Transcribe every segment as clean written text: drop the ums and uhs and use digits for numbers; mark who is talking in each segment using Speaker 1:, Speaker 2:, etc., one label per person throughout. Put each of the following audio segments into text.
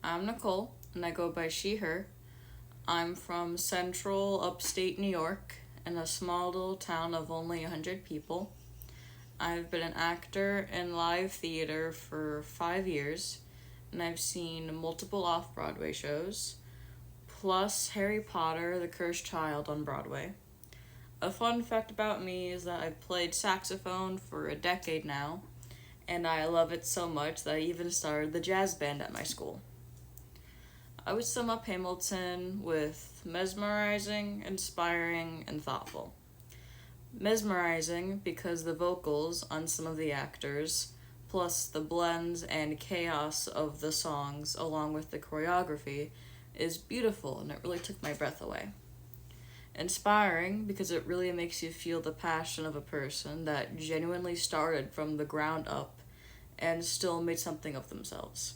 Speaker 1: I'm Nicole, and I go by she, her. I'm from central upstate New York in a small little town of only 100 people. I've been an actor in live theater for 5 years, and I've seen multiple off Broadway shows, plus Harry Potter, The Cursed Child on Broadway. A fun fact about me is that I've played saxophone for a decade now, and I love it so much that I even started the jazz band at my school. I would sum up Hamilton with mesmerizing, inspiring, and thoughtful. Mesmerizing because the vocals on some of the actors, plus the blends and chaos of the songs along with the choreography, is beautiful and it really took my breath away. Inspiring because it really makes you feel the passion of a person that genuinely started from the ground up and still made something of themselves.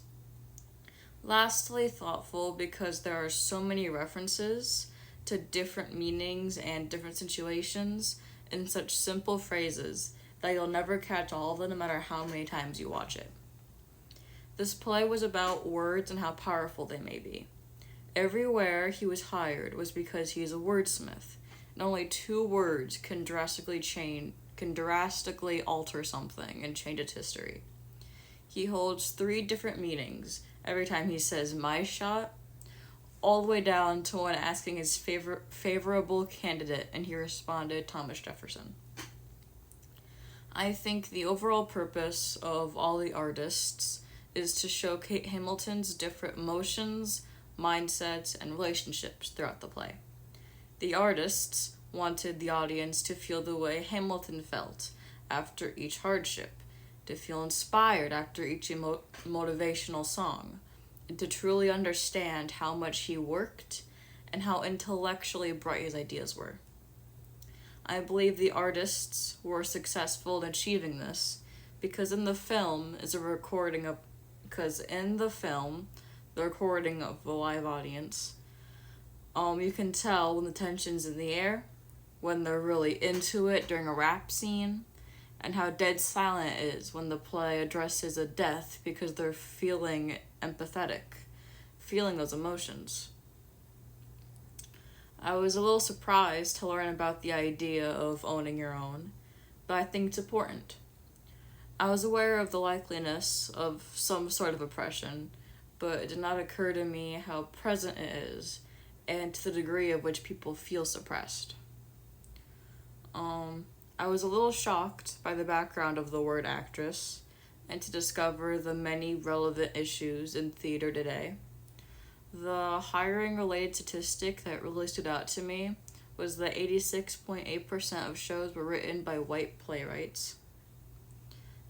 Speaker 1: Lastly, thoughtful because there are so many references to different meanings and different situations in such simple phrases that you'll never catch all of them no matter how many times you watch it. This play was about words and how powerful they may be. Everywhere he was hired was because he is a wordsmith, and only two words can drastically alter something and change its history. He holds three different meanings every time he says my shot, all the way down to when asking his favorable candidate, and he responded Thomas Jefferson. I think the overall purpose of all the artists is to showcase Hamilton's different emotions, mindsets, and relationships throughout the play. The artists wanted the audience to feel the way Hamilton felt after each hardship, to feel inspired after each motivational song, and to truly understand how much he worked and how intellectually bright his ideas were. I believe the artists were successful in achieving this because in the film, the recording of the live audience, you can tell when the tension's in the air, when they're really into it during a rap scene, and how dead silent it is when the play addresses a death because they're feeling empathetic, feeling those emotions. I was a little surprised to learn about the idea of owning your own, but I think it's important. I was aware of the likeliness of some sort of oppression, but it did not occur to me how present it is and to the degree of which people feel suppressed. I was a little shocked by the background of the word actress and to discover the many relevant issues in theater today. The hiring related statistic that really stood out to me was that 86.8% of shows were written by white playwrights.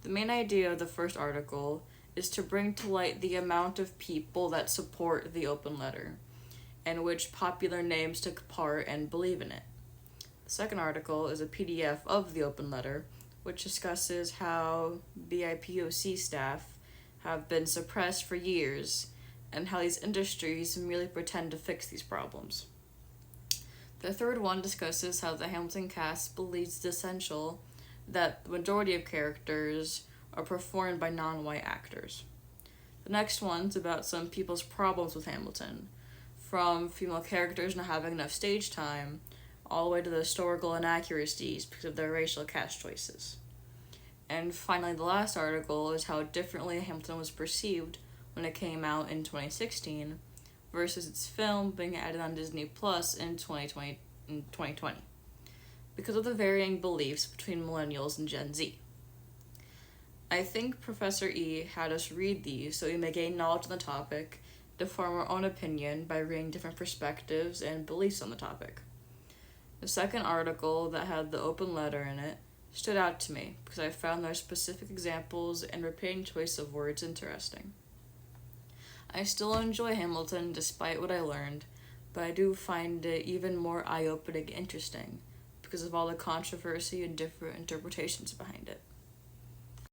Speaker 1: The main idea of the first article is to bring to light the amount of people that support the open letter and which popular names took part and believe in it. The second article is a PDF of the open letter, which discusses how BIPOC staff have been suppressed for years and how these industries merely pretend to fix these problems. The third one discusses how the Hamilton cast believes it's essential that the majority of characters are performed by non-white actors. The next one's about some people's problems with Hamilton, from female characters not having enough stage time all the way to the historical inaccuracies because of their racial cast choices. And finally, the last article is how differently Hamilton was perceived when it came out in 2016 versus its film being added on Disney Plus in 2020 because of the varying beliefs between millennials and Gen Z. I think Professor E had us read these so we may gain knowledge on the topic to form our own opinion by reading different perspectives and beliefs on the topic. The second article that had the open letter in it stood out to me because I found their specific examples and repeating choice of words interesting. I still enjoy Hamilton despite what I learned, but I do find it even more eye-opening and interesting because of all the controversy and different interpretations behind it.